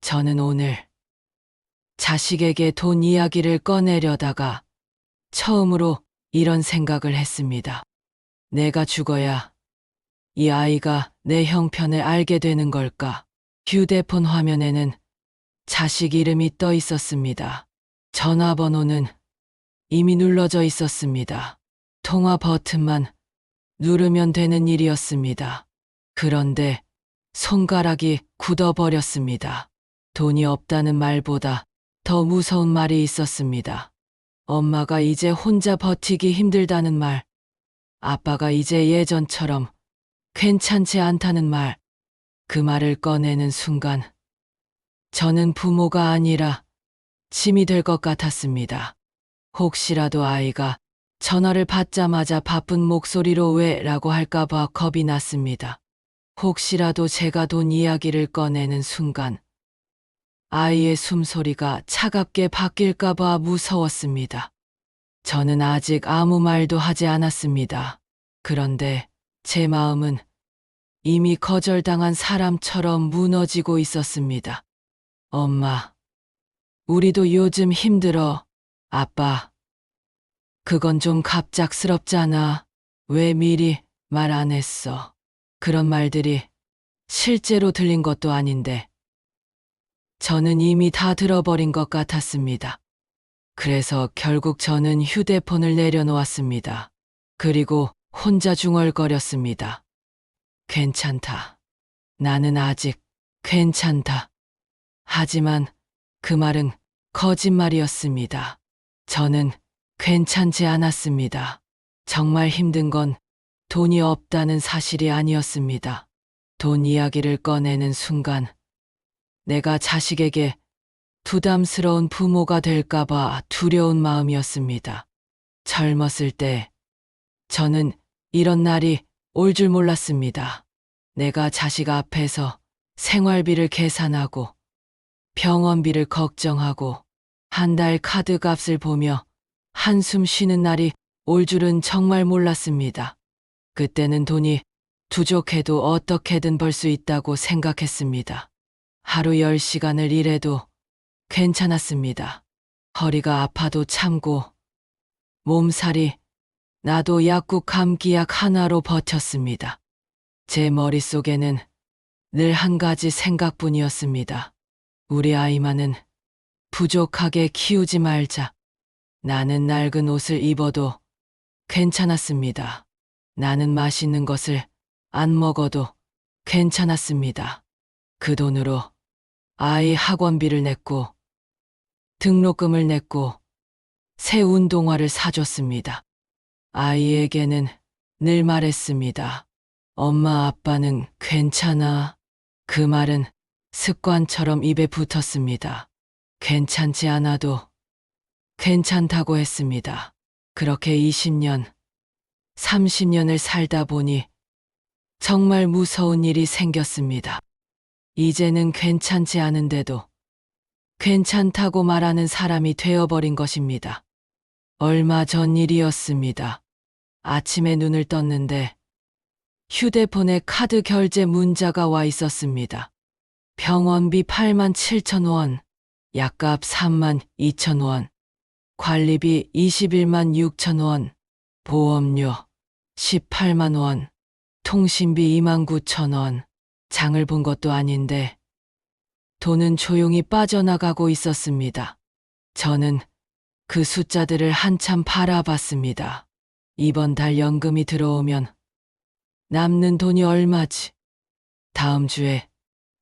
저는 오늘 자식에게 돈 이야기를 꺼내려다가 처음으로 이런 생각을 했습니다. 내가 죽어야 이 아이가 내 형편을 알게 되는 걸까? 휴대폰 화면에는 자식 이름이 떠 있었습니다. 전화번호는 이미 눌러져 있었습니다. 통화 버튼만 누르면 되는 일이었습니다. 그런데 손가락이 굳어버렸습니다. 돈이 없다는 말보다 더 무서운 말이 있었습니다. 엄마가 이제 혼자 버티기 힘들다는 말, 아빠가 이제 예전처럼 괜찮지 않다는 말, 그 말을 꺼내는 순간 저는 부모가 아니라 짐이 될 것 같았습니다. 혹시라도 아이가 전화를 받자마자 바쁜 목소리로 왜? 라고 할까봐 겁이 났습니다. 혹시라도 제가 돈 이야기를 꺼내는 순간 아이의 숨소리가 차갑게 바뀔까봐 무서웠습니다. 저는 아직 아무 말도 하지 않았습니다. 그런데 제 마음은 이미 거절당한 사람처럼 무너지고 있었습니다. 엄마, 우리도 요즘 힘들어. 아빠, 그건 좀 갑작스럽잖아. 왜 미리 말 안 했어? 그런 말들이 실제로 들린 것도 아닌데 저는 이미 다 들어버린 것 같았습니다. 그래서 결국 저는 휴대폰을 내려놓았습니다. 그리고 혼자 중얼거렸습니다. 괜찮다. 나는 아직 괜찮다. 하지만 그 말은 거짓말이었습니다. 저는 괜찮지 않았습니다. 정말 힘든 건 돈이 없다는 사실이 아니었습니다. 돈 이야기를 꺼내는 순간 내가 자식에게 부담스러운 부모가 될까봐 두려운 마음이었습니다. 젊었을 때 저는 이런 날이 올 줄 몰랐습니다. 내가 자식 앞에서 생활비를 계산하고 병원비를 걱정하고 한 달 카드 값을 보며 한숨 쉬는 날이 올 줄은 정말 몰랐습니다. 그때는 돈이 부족해도 어떻게든 벌 수 있다고 생각했습니다. 하루 10시간을 일해도 괜찮았습니다. 허리가 아파도 참고 몸살이 나도 약국 감기약 하나로 버텼습니다. 제 머릿속에는 늘 한 가지 생각뿐이었습니다. 우리 아이만은 부족하게 키우지 말자. 나는 낡은 옷을 입어도 괜찮았습니다. 나는 맛있는 것을 안 먹어도 괜찮았습니다. 그 돈으로 아이 학원비를 냈고 등록금을 냈고 새 운동화를 사줬습니다. 아이에게는 늘 말했습니다. 엄마 아빠는 괜찮아. 그 말은 습관처럼 입에 붙었습니다. 괜찮지 않아도 괜찮다고 했습니다. 그렇게 20년, 30년을 살다 보니 정말 무서운 일이 생겼습니다. 이제는 괜찮지 않은데도 괜찮다고 말하는 사람이 되어버린 것입니다. 얼마 전 일이었습니다. 아침에 눈을 떴는데 휴대폰에 카드 결제 문자가 와 있었습니다. 병원비 87,000원, 약값 32,000원, 관리비 21만 6천원, 보험료 18만 원, 통신비 2만 9천원. 장을 본 것도 아닌데 돈은 조용히 빠져나가고 있었습니다. 저는 그 숫자들을 한참 바라봤습니다. 이번 달 연금이 들어오면 남는 돈이 얼마지? 다음 주에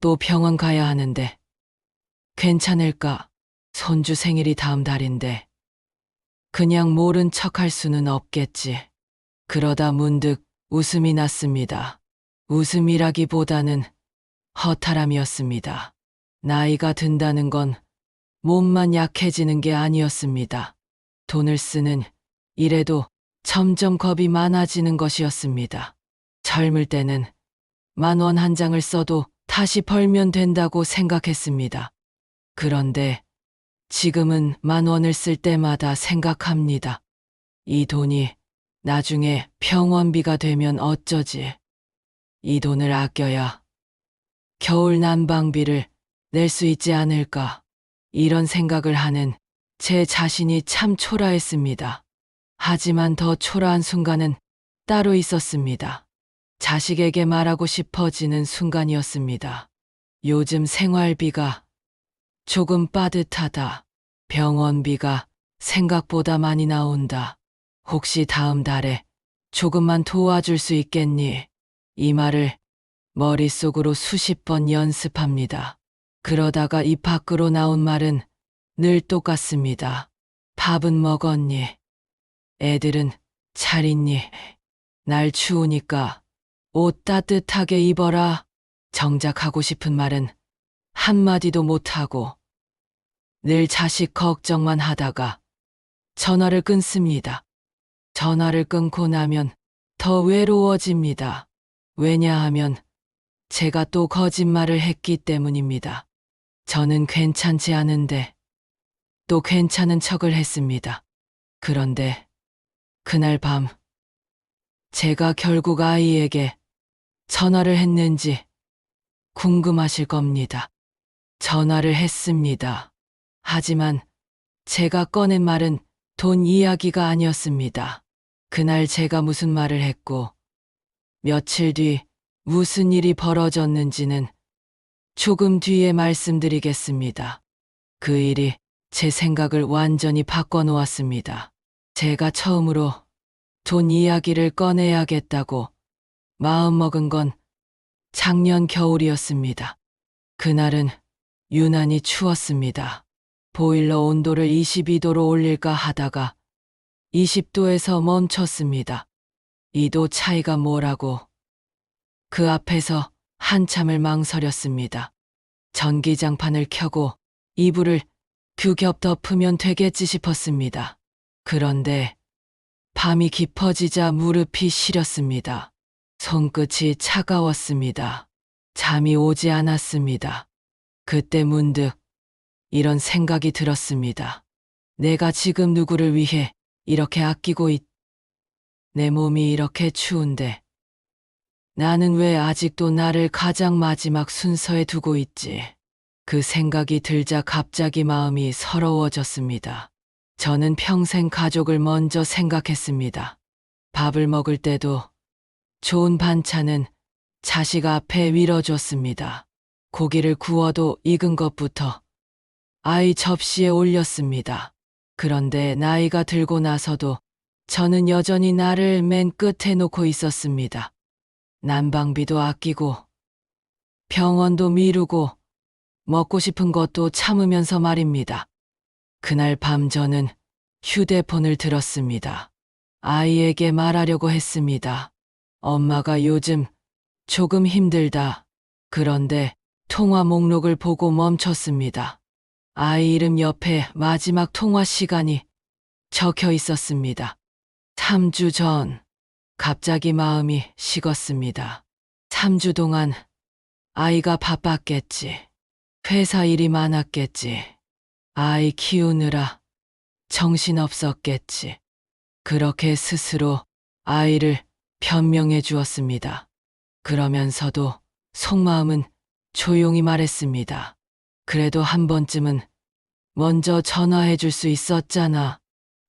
또 병원 가야 하는데 괜찮을까? 손주 생일이 다음 달인데 그냥 모른 척할 수는 없겠지. 그러다 문득 웃음이 났습니다. 웃음이라기보다는 허탈함이었습니다. 나이가 든다는 건 몸만 약해지는 게 아니었습니다. 돈을 쓰는 일에도 점점 겁이 많아지는 것이었습니다. 젊을 때는 10,000원 한 장을 써도 다시 벌면 된다고 생각했습니다. 그런데 지금은 10,000원을 쓸 때마다 생각합니다. 이 돈이 나중에 병원비가 되면 어쩌지? 이 돈을 아껴야 겨울 난방비를 낼 수 있지 않을까. 이런 생각을 하는 제 자신이 참 초라했습니다. 하지만 더 초라한 순간은 따로 있었습니다. 자식에게 말하고 싶어지는 순간이었습니다. 요즘 생활비가 조금 빠듯하다. 병원비가 생각보다 많이 나온다. 혹시 다음 달에 조금만 도와줄 수 있겠니? 이 말을 머릿속으로 수십 번 연습합니다. 그러다가 입 밖으로 나온 말은 늘 똑같습니다. 밥은 먹었니? 애들은 잘 있니? 날 추우니까 옷 따뜻하게 입어라. 정작 하고 싶은 말은 한마디도 못하고 늘 자식 걱정만 하다가 전화를 끊습니다. 전화를 끊고 나면 더 외로워집니다. 왜냐하면 제가 또 거짓말을 했기 때문입니다. 저는 괜찮지 않은데 또 괜찮은 척을 했습니다. 그런데 그날 밤 제가 결국 아이에게 전화를 했는지 궁금하실 겁니다. 전화를 했습니다. 하지만 제가 꺼낸 말은 돈 이야기가 아니었습니다. 그날 제가 무슨 말을 했고 며칠 뒤 무슨 일이 벌어졌는지는 조금 뒤에 말씀드리겠습니다. 그 일이 제 생각을 완전히 바꿔놓았습니다. 제가 처음으로 돈 이야기를 꺼내야겠다고 마음먹은 건 작년 겨울이었습니다. 그날은 유난히 추웠습니다. 보일러 온도를 22도로 올릴까 하다가 20도에서 멈췄습니다. 2도 차이가 뭐라고 그 앞에서 한참을 망설였습니다. 전기장판을 켜고 이불을 규겹 덮으면 되겠지 싶었습니다. 그런데 밤이 깊어지자 무릎이 시렸습니다. 손끝이 차가웠습니다. 잠이 오지 않았습니다. 그때 문득 이런 생각이 들었습니다. 내가 지금 누구를 위해 이렇게 아끼고 내 몸이 이렇게 추운데 나는 왜 아직도 나를 가장 마지막 순서에 두고 있지? 그 생각이 들자 갑자기 마음이 서러워졌습니다. 저는 평생 가족을 먼저 생각했습니다. 밥을 먹을 때도 좋은 반찬은 자식 앞에 밀어줬습니다. 고기를 구워도 익은 것부터 아이 접시에 올렸습니다. 그런데 나이가 들고 나서도 저는 여전히 나를 맨 끝에 놓고 있었습니다. 난방비도 아끼고 병원도 미루고 먹고 싶은 것도 참으면서 말입니다. 그날 밤 저는 휴대폰을 들었습니다. 아이에게 말하려고 했습니다. 엄마가 요즘 조금 힘들다. 그런데 통화 목록을 보고 멈췄습니다. 아이 이름 옆에 마지막 통화 시간이 적혀 있었습니다. 3주 전, 갑자기 마음이 식었습니다. 3주 동안 아이가 바빴겠지. 회사 일이 많았겠지. 아이 키우느라 정신없었겠지. 그렇게 스스로 아이를 변명해 주었습니다. 그러면서도 속마음은 조용히 말했습니다. 그래도 한 번쯤은 먼저 전화해 줄 수 있었잖아.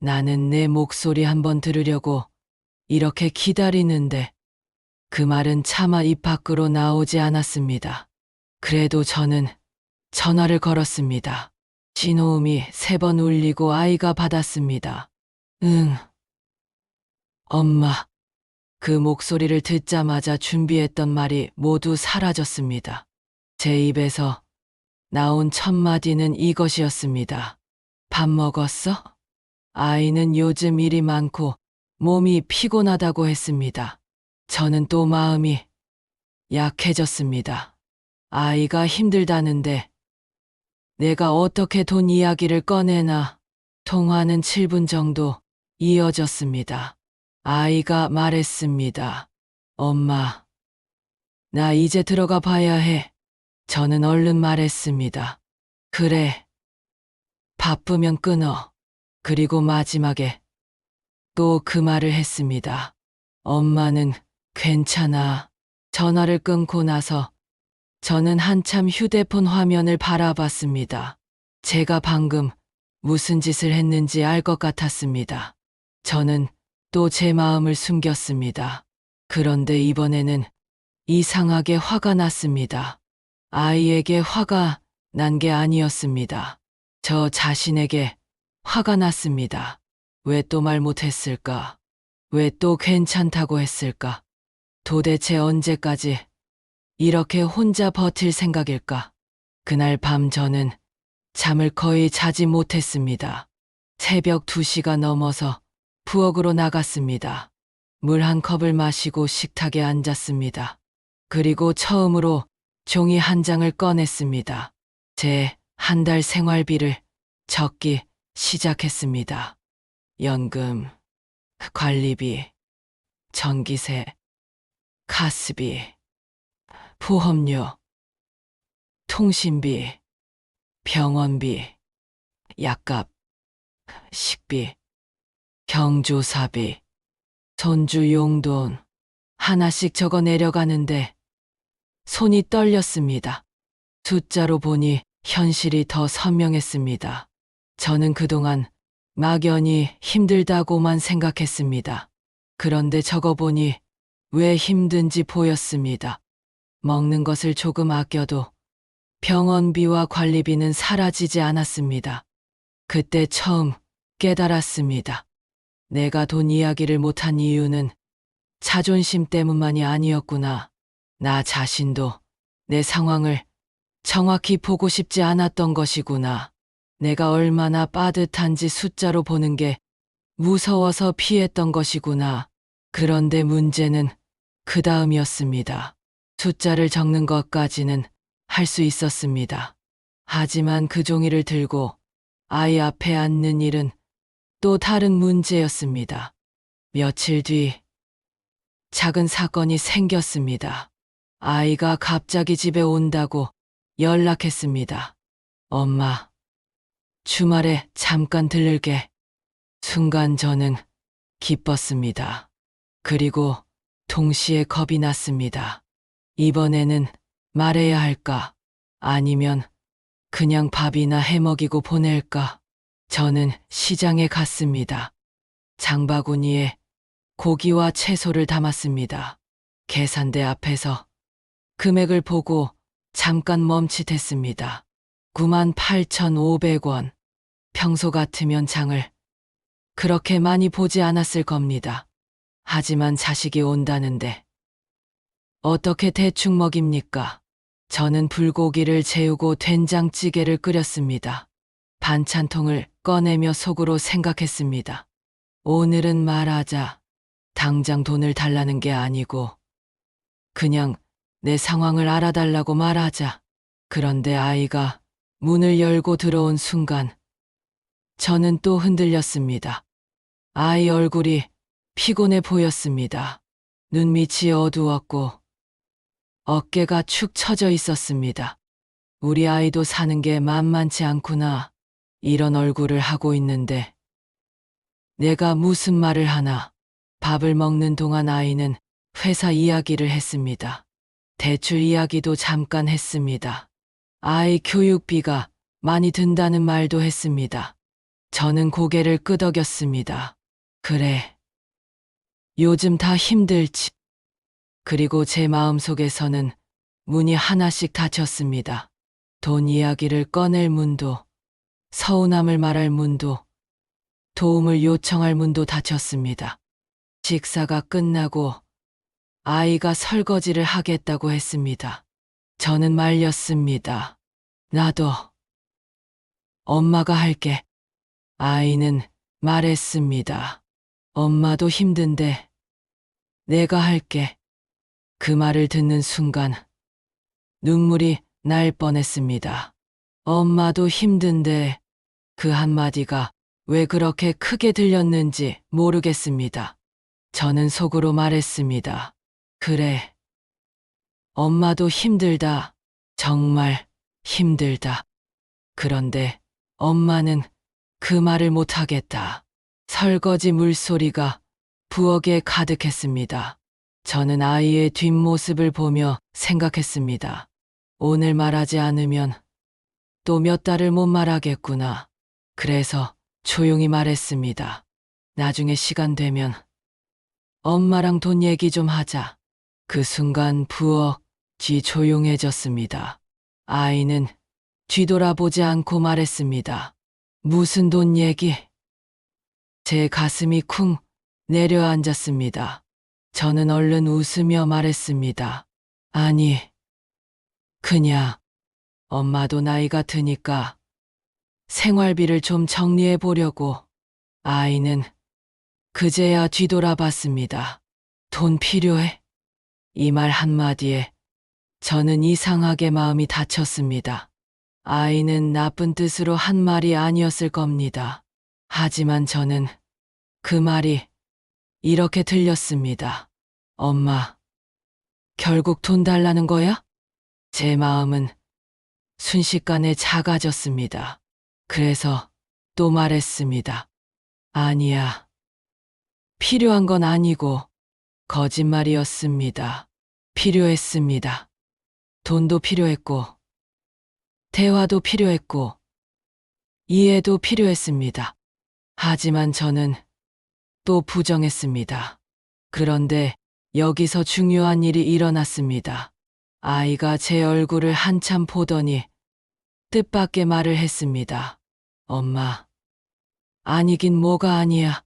나는 내 목소리 한번 들으려고 이렇게 기다리는데 그 말은 차마 입 밖으로 나오지 않았습니다. 그래도 저는 전화를 걸었습니다. 신호음이 3번 울리고 아이가 받았습니다. 응, 엄마. 그 목소리를 듣자마자 준비했던 말이 모두 사라졌습니다. 제 입에서 나온 첫 마디는 이것이었습니다. 밥 먹었어? 아이는 요즘 일이 많고 몸이 피곤하다고 했습니다. 저는 또 마음이 약해졌습니다. 아이가 힘들다는데 내가 어떻게 돈 이야기를 꺼내나. 통화는 7분 정도 이어졌습니다. 아이가 말했습니다. 엄마, 나 이제 들어가 봐야 해. 저는 얼른 말했습니다. 그래. 바쁘면 끊어. 그리고 마지막에 또 그 말을 했습니다. 엄마는 괜찮아. 전화를 끊고 나서 저는 한참 휴대폰 화면을 바라봤습니다. 제가 방금 무슨 짓을 했는지 알 것 같았습니다. 저는 또 제 마음을 숨겼습니다. 그런데 이번에는 이상하게 화가 났습니다. 아이에게 화가 난 게 아니었습니다. 저 자신에게 화가 났습니다. 왜 또 말 못했을까? 왜 또 괜찮다고 했을까? 도대체 언제까지 이렇게 혼자 버틸 생각일까? 그날 밤 저는 잠을 거의 자지 못했습니다. 새벽 2시가 넘어서 부엌으로 나갔습니다. 물 한 컵을 마시고 식탁에 앉았습니다. 그리고 처음으로 종이 한 장을 꺼냈습니다. 제 한 달 생활비를 적기 시작했습니다. 연금, 관리비, 전기세, 가스비, 보험료, 통신비, 병원비, 약값, 식비, 경조사비, 손주 용돈 하나씩 적어 내려가는데 손이 떨렸습니다. 숫자로 보니 현실이 더 선명했습니다. 저는 그동안 막연히 힘들다고만 생각했습니다. 그런데 적어보니 왜 힘든지 보였습니다. 먹는 것을 조금 아껴도 병원비와 관리비는 사라지지 않았습니다. 그때 처음 깨달았습니다. 내가 돈 이야기를 못한 이유는 자존심 때문만이 아니었구나. 나 자신도 내 상황을 정확히 보고 싶지 않았던 것이구나. 내가 얼마나 빠듯한지 숫자로 보는 게 무서워서 피했던 것이구나. 그런데 문제는 그 다음이었습니다. 숫자를 적는 것까지는 할 수 있었습니다. 하지만 그 종이를 들고 아이 앞에 앉는 일은 또 다른 문제였습니다. 며칠 뒤 작은 사건이 생겼습니다. 아이가 갑자기 집에 온다고 연락했습니다. 엄마, 주말에 잠깐 들를게. 순간 저는 기뻤습니다. 그리고 동시에 겁이 났습니다. 이번에는 말해야 할까? 아니면 그냥 밥이나 해먹이고 보낼까? 저는 시장에 갔습니다. 장바구니에 고기와 채소를 담았습니다. 계산대 앞에서 금액을 보고 잠깐 멈칫했습니다. 98,500원. 평소 같으면 장을 그렇게 많이 보지 않았을 겁니다. 하지만 자식이 온다는데 어떻게 대충 먹입니까? 저는 불고기를 재우고 된장찌개를 끓였습니다. 반찬통을 꺼내며 속으로 생각했습니다. 오늘은 말하자. 당장 돈을 달라는 게 아니고 그냥 내 상황을 알아달라고 말하자. 그런데 아이가 문을 열고 들어온 순간 저는 또 흔들렸습니다. 아이 얼굴이 피곤해 보였습니다. 눈밑이 어두웠고 어깨가 축 처져 있었습니다. 우리 아이도 사는 게 만만치 않구나. 이런 얼굴을 하고 있는데 내가 무슨 말을 하나. 밥을 먹는 동안 아이는 회사 이야기를 했습니다. 대출 이야기도 잠깐 했습니다. 아이 교육비가 많이 든다는 말도 했습니다. 저는 고개를 끄덕였습니다. 그래. 요즘 다 힘들지. 그리고 제 마음속에서는 문이 하나씩 닫혔습니다. 돈 이야기를 꺼낼 문도, 서운함을 말할 문도, 도움을 요청할 문도 닫혔습니다. 식사가 끝나고 아이가 설거지를 하겠다고 했습니다. 저는 말렸습니다. 나도 엄마가 할게. 아이는 말했습니다. 엄마도 힘든데 내가 할게. 그 말을 듣는 순간 눈물이 날 뻔했습니다. 엄마도 힘든데 그 한마디가 왜 그렇게 크게 들렸는지 모르겠습니다. 저는 속으로 말했습니다. 그래. 엄마도 힘들다. 정말 힘들다. 그런데 엄마는 그 말을 못하겠다. 설거지 물소리가 부엌에 가득했습니다. 저는 아이의 뒷모습을 보며 생각했습니다. 오늘 말하지 않으면 또 몇 달을 못 말하겠구나. 그래서 조용히 말했습니다. 나중에 시간 되면 엄마랑 돈 얘기 좀 하자. 그 순간 부엌 뒤 조용해졌습니다. 아이는 뒤돌아보지 않고 말했습니다. 무슨 돈 얘기? 제 가슴이 쿵 내려앉았습니다. 저는 얼른 웃으며 말했습니다. 아니, 그냥 엄마도 나이가 드니까 생활비를 좀 정리해 보려고. 아이는 그제야 뒤돌아봤습니다. 돈 필요해? 이 말 한마디에 저는 이상하게 마음이 다쳤습니다. 아이는 나쁜 뜻으로 한 말이 아니었을 겁니다. 하지만 저는 그 말이 이렇게 들렸습니다. 엄마, 결국 돈 달라는 거야? 제 마음은 순식간에 작아졌습니다. 그래서 또 말했습니다. 아니야. 필요한 건 아니고 거짓말이었습니다. 필요했습니다. 돈도 필요했고, 대화도 필요했고, 이해도 필요했습니다. 하지만 저는 또 부정했습니다. 그런데 여기서 중요한 일이 일어났습니다. 아이가 제 얼굴을 한참 보더니 뜻밖의 말을 했습니다. 엄마, 아니긴 뭐가 아니야.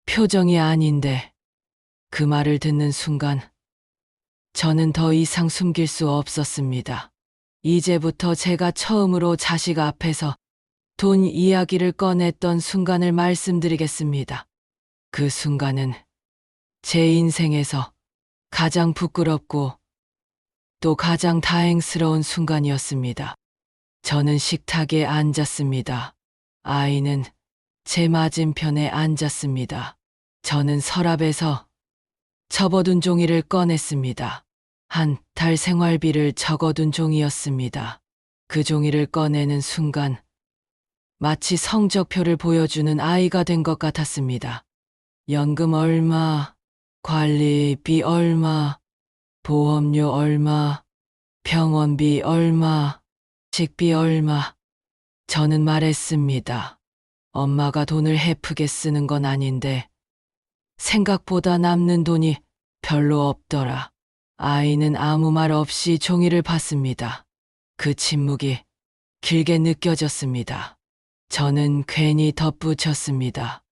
표정이 아닌데. 그 말을 듣는 순간 저는 더 이상 숨길 수 없었습니다. 이제부터 제가 처음으로 자식 앞에서 돈 이야기를 꺼냈던 순간을 말씀드리겠습니다. 그 순간은 제 인생에서 가장 부끄럽고 또 가장 다행스러운 순간이었습니다. 저는 식탁에 앉았습니다. 아이는 제 맞은편에 앉았습니다. 저는 서랍에서 접어둔 종이를 꺼냈습니다. 한 달 생활비를 적어둔 종이였습니다. 그 종이를 꺼내는 순간 마치 성적표를 보여주는 아이가 된 것 같았습니다. 연금 얼마, 관리비 얼마, 보험료 얼마, 병원비 얼마, 식비 얼마. 저는 말했습니다. 엄마가 돈을 헤프게 쓰는 건 아닌데 생각보다 남는 돈이 별로 없더라. 아이는 아무 말 없이 종이를 봤습니다. 그 침묵이 길게 느껴졌습니다. 저는 괜히 덧붙였습니다.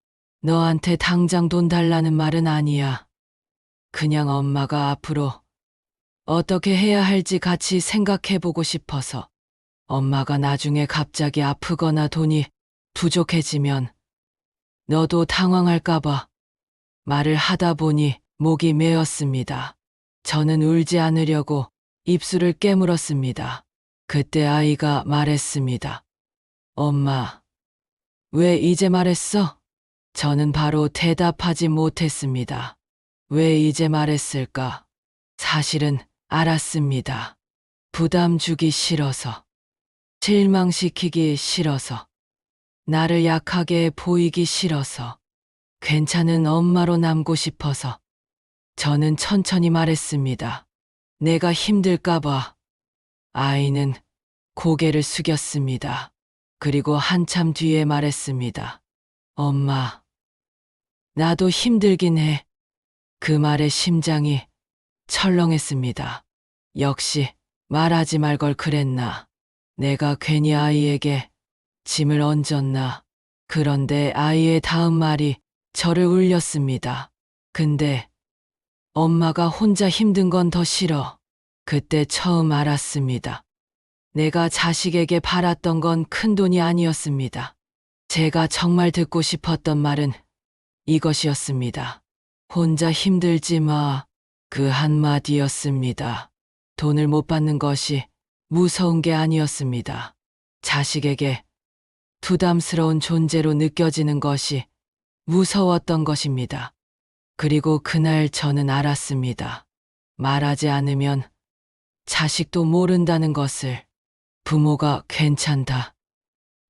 너한테 당장 돈 달라는 말은 아니야. 그냥 엄마가 앞으로 어떻게 해야 할지 같이 생각해보고 싶어서. 엄마가 나중에 갑자기 아프거나 돈이 부족해지면 너도 당황할까봐. 말을 하다 보니 목이 메었습니다. 저는 울지 않으려고 입술을 깨물었습니다. 그때 아이가 말했습니다. 엄마, 왜 이제 말했어? 저는 바로 대답하지 못했습니다. 왜 이제 말했을까? 사실은 알았습니다. 부담 주기 싫어서, 실망시키기 싫어서, 나를 약하게 보이기 싫어서, 괜찮은 엄마로 남고 싶어서. 저는 천천히 말했습니다. 내가 힘들까봐. 아이는 고개를 숙였습니다. 그리고 한참 뒤에 말했습니다. 엄마, 나도 힘들긴 해. 그 말에 심장이 철렁했습니다. 역시 말하지 말 걸 그랬나. 내가 괜히 아이에게 짐을 얹었나. 그런데 아이의 다음 말이 저를 울렸습니다. 근데 엄마가 혼자 힘든 건 더 싫어. 그때 처음 알았습니다. 내가 자식에게 바랐던 건 큰 돈이 아니었습니다. 제가 정말 듣고 싶었던 말은 이것이었습니다. 혼자 힘들지 마. 그 한마디였습니다. 돈을 못 받는 것이 무서운 게 아니었습니다. 자식에게 부담스러운 존재로 느껴지는 것이 무서웠던 것입니다. 그리고 그날 저는 알았습니다. 말하지 않으면 자식도 모른다는 것을. 부모가 괜찮다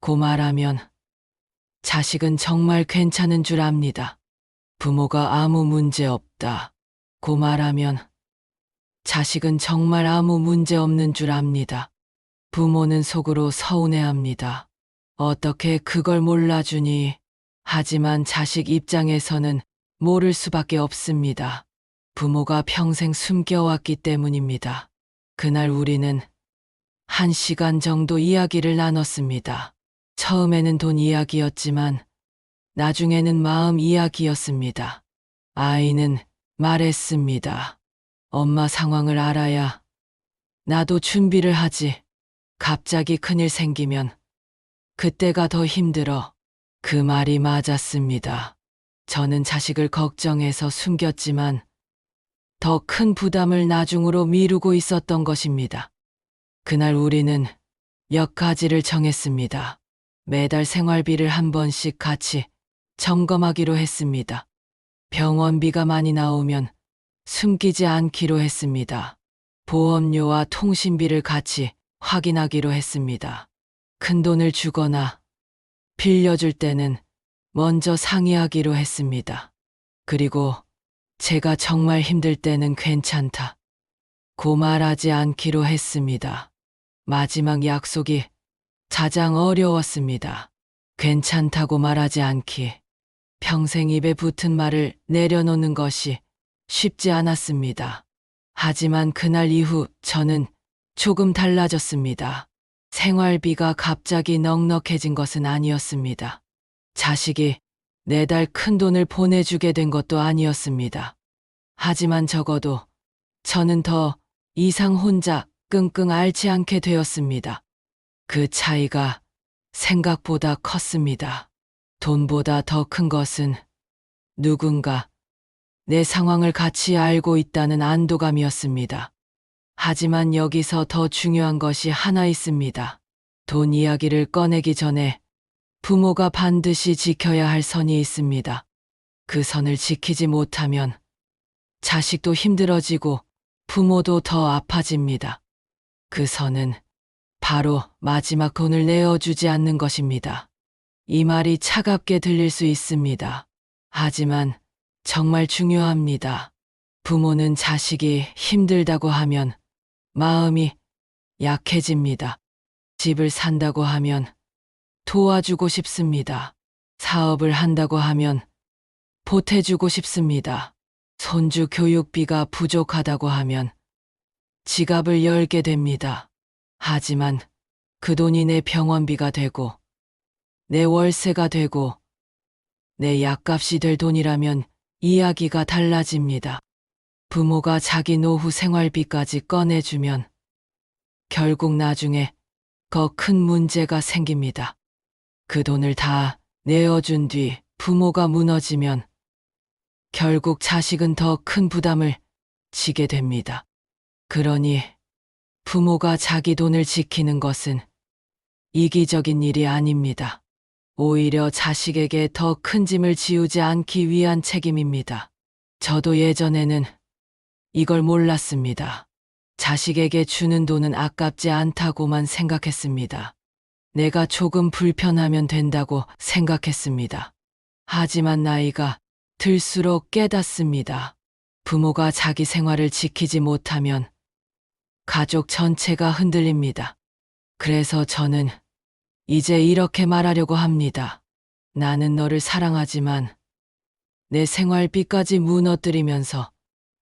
고 말하면 자식은 정말 괜찮은 줄 압니다. 부모가 아무 문제 없다 고 말하면 자식은 정말 아무 문제 없는 줄 압니다. 부모는 속으로 서운해합니다. 어떻게 그걸 몰라주니? 하지만 자식 입장에서는 모를 수밖에 없습니다. 부모가 평생 숨겨왔기 때문입니다. 그날 우리는 1시간 정도 이야기를 나눴습니다. 처음에는 돈 이야기였지만 나중에는 마음 이야기였습니다. 아이는 말했습니다. 엄마 상황을 알아야 나도 준비를 하지. 갑자기 큰일 생기면 그때가 더 힘들어. 그 말이 맞았습니다. 저는 자식을 걱정해서 숨겼지만 더 큰 부담을 나중으로 미루고 있었던 것입니다. 그날 우리는 몇 가지를 정했습니다. 매달 생활비를 한 번씩 같이 점검하기로 했습니다. 병원비가 많이 나오면 숨기지 않기로 했습니다. 보험료와 통신비를 같이 확인하기로 했습니다. 큰 돈을 주거나 빌려줄 때는 먼저 상의하기로 했습니다. 그리고 제가 정말 힘들 때는 괜찮다 고 말하지 않기로 했습니다. 마지막 약속이 가장 어려웠습니다. 괜찮다고 말하지 않기. 평생 입에 붙은 말을 내려놓는 것이 쉽지 않았습니다. 하지만 그날 이후 저는 조금 달라졌습니다. 생활비가 갑자기 넉넉해진 것은 아니었습니다. 자식이 매달 큰 돈을 보내주게 된 것도 아니었습니다. 하지만 적어도 저는 더 이상 혼자 끙끙 앓지 않게 되었습니다. 그 차이가 생각보다 컸습니다. 돈보다 더 큰 것은 누군가 내 상황을 같이 알고 있다는 안도감이었습니다. 하지만 여기서 더 중요한 것이 하나 있습니다. 돈 이야기를 꺼내기 전에 부모가 반드시 지켜야 할 선이 있습니다. 그 선을 지키지 못하면 자식도 힘들어지고 부모도 더 아파집니다. 그 선은 바로 마지막 돈을 내어주지 않는 것입니다. 이 말이 차갑게 들릴 수 있습니다. 하지만 정말 중요합니다. 부모는 자식이 힘들다고 하면 마음이 약해집니다. 집을 산다고 하면 도와주고 싶습니다. 사업을 한다고 하면 보태주고 싶습니다. 손주 교육비가 부족하다고 하면 지갑을 열게 됩니다. 하지만 그 돈이 내 병원비가 되고 내 월세가 되고 내 약값이 될 돈이라면 이야기가 달라집니다. 부모가 자기 노후 생활비까지 꺼내주면 결국 나중에 더 큰 문제가 생깁니다. 그 돈을 다 내어준 뒤 부모가 무너지면 결국 자식은 더 큰 부담을 지게 됩니다. 그러니 부모가 자기 돈을 지키는 것은 이기적인 일이 아닙니다. 오히려 자식에게 더 큰 짐을 지우지 않기 위한 책임입니다. 저도 예전에는 이걸 몰랐습니다. 자식에게 주는 돈은 아깝지 않다고만 생각했습니다. 내가 조금 불편하면 된다고 생각했습니다. 하지만 나이가 들수록 깨닫습니다. 부모가 자기 생활을 지키지 못하면 가족 전체가 흔들립니다. 그래서 저는 이제 이렇게 말하려고 합니다. 나는 너를 사랑하지만 내 생활비까지 무너뜨리면서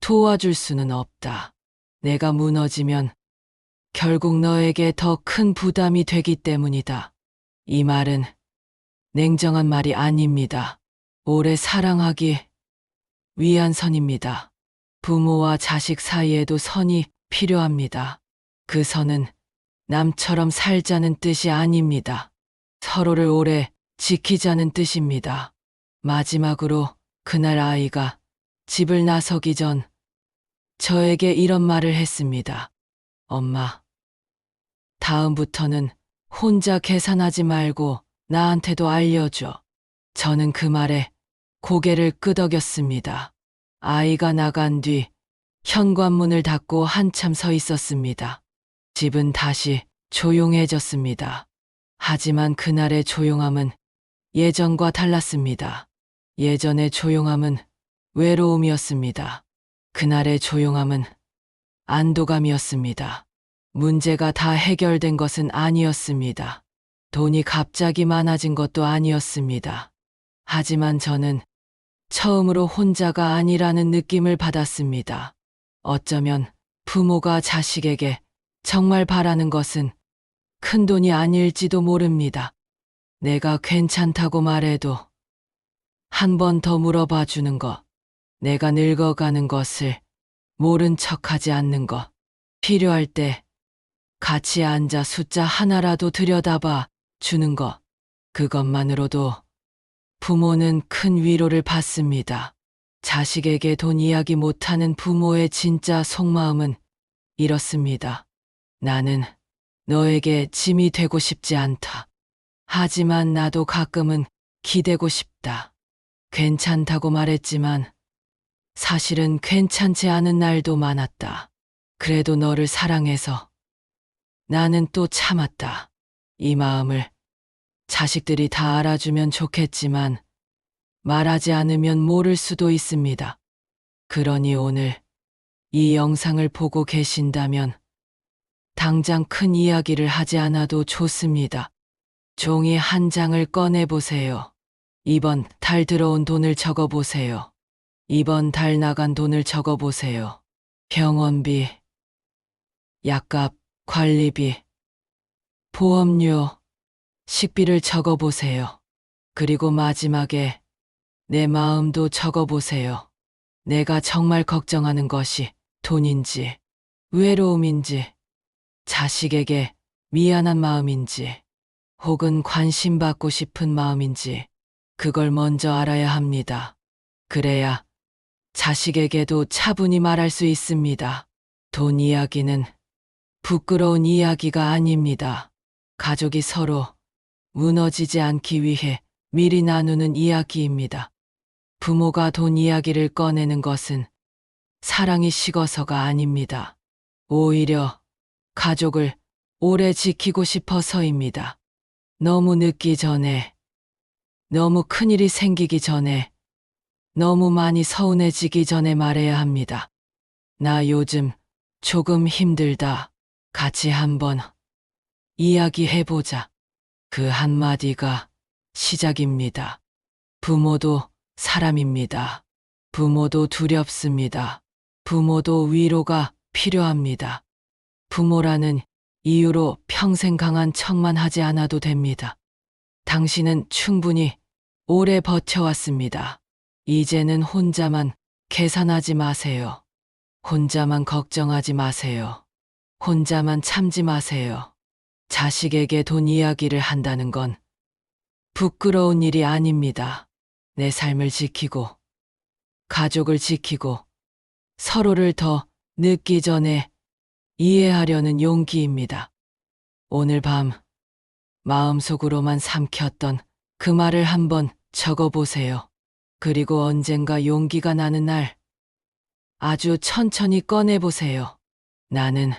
도와줄 수는 없다. 내가 무너지면 결국 너에게 더 큰 부담이 되기 때문이다. 이 말은 냉정한 말이 아닙니다. 오래 사랑하기 위한 선입니다. 부모와 자식 사이에도 선이 필요합니다. 그 선은 남처럼 살자는 뜻이 아닙니다. 서로를 오래 지키자는 뜻입니다. 마지막으로 그날 아이가 집을 나서기 전 저에게 이런 말을 했습니다. 엄마, 다음부터는 혼자 계산하지 말고 나한테도 알려줘. 저는 그 말에 고개를 끄덕였습니다. 아이가 나간 뒤 현관문을 닫고 한참 서 있었습니다. 집은 다시 조용해졌습니다. 하지만 그날의 조용함은 예전과 달랐습니다. 예전의 조용함은 외로움이었습니다. 그날의 조용함은 안도감이었습니다. 문제가 다 해결된 것은 아니었습니다. 돈이 갑자기 많아진 것도 아니었습니다. 하지만 저는 처음으로 혼자가 아니라는 느낌을 받았습니다. 어쩌면 부모가 자식에게 정말 바라는 것은 큰 돈이 아닐지도 모릅니다. 내가 괜찮다고 말해도 한 번 더 물어봐 주는 것, 내가 늙어가는 것을 모른 척하지 않는 것, 필요할 때 같이 앉아 숫자 하나라도 들여다봐 주는 것, 그것만으로도 부모는 큰 위로를 받습니다. 자식에게 돈 이야기 못하는 부모의 진짜 속마음은 이렇습니다. 나는 너에게 짐이 되고 싶지 않다. 하지만 나도 가끔은 기대고 싶다. 괜찮다고 말했지만 사실은 괜찮지 않은 날도 많았다. 그래도 너를 사랑해서 나는 또 참았다. 이 마음을 자식들이 다 알아주면 좋겠지만 말하지 않으면 모를 수도 있습니다. 그러니 오늘 이 영상을 보고 계신다면 당장 큰 이야기를 하지 않아도 좋습니다. 종이 한 장을 꺼내보세요. 이번 달 들어온 돈을 적어보세요. 이번 달 나간 돈을 적어보세요. 병원비, 약값, 관리비, 보험료, 식비를 적어보세요. 그리고 마지막에 내 마음도 적어보세요. 내가 정말 걱정하는 것이 돈인지, 외로움인지, 자식에게 미안한 마음인지, 혹은 관심받고 싶은 마음인지, 그걸 먼저 알아야 합니다. 그래야 자식에게도 차분히 말할 수 있습니다. 돈 이야기는 부끄러운 이야기가 아닙니다. 가족이 서로 무너지지 않기 위해 미리 나누는 이야기입니다. 부모가 돈 이야기를 꺼내는 것은 사랑이 식어서가 아닙니다. 오히려 가족을 오래 지키고 싶어서입니다. 너무 늦기 전에, 너무 큰일이 생기기 전에, 너무 많이 서운해지기 전에 말해야 합니다. 나 요즘 조금 힘들다. 같이 한번 이야기해보자. 그 한마디가 시작입니다. 부모도 사람입니다. 부모도 두렵습니다. 부모도 위로가 필요합니다. 부모라는 이유로 평생 강한 척만 하지 않아도 됩니다. 당신은 충분히 오래 버텨왔습니다. 이제는 혼자만 계산하지 마세요. 혼자만 걱정하지 마세요. 혼자만 참지 마세요. 자식에게 돈 이야기를 한다는 건 부끄러운 일이 아닙니다. 내 삶을 지키고, 가족을 지키고, 서로를 더 늦기 전에 이해하려는 용기입니다. 오늘 밤 마음속으로만 삼켰던 그 말을 한번 적어보세요. 그리고 언젠가 용기가 나는 날 아주 천천히 꺼내보세요. 나는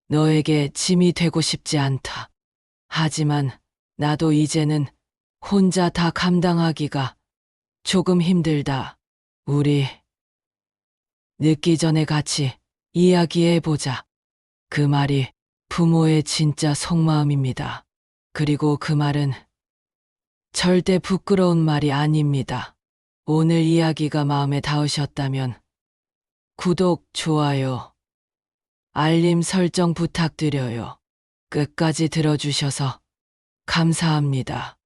너에게 짐이 되고 싶지 않다. 하지만 나도 이제는 혼자 다 감당하기가 조금 힘들다. 우리 늦기 전에 같이 이야기해보자. 그 말이 부모의 진짜 속마음입니다. 그리고 그 말은 절대 부끄러운 말이 아닙니다. 오늘 이야기가 마음에 닿으셨다면 구독, 좋아요, 알림 설정 부탁드려요. 끝까지 들어주셔서 감사합니다.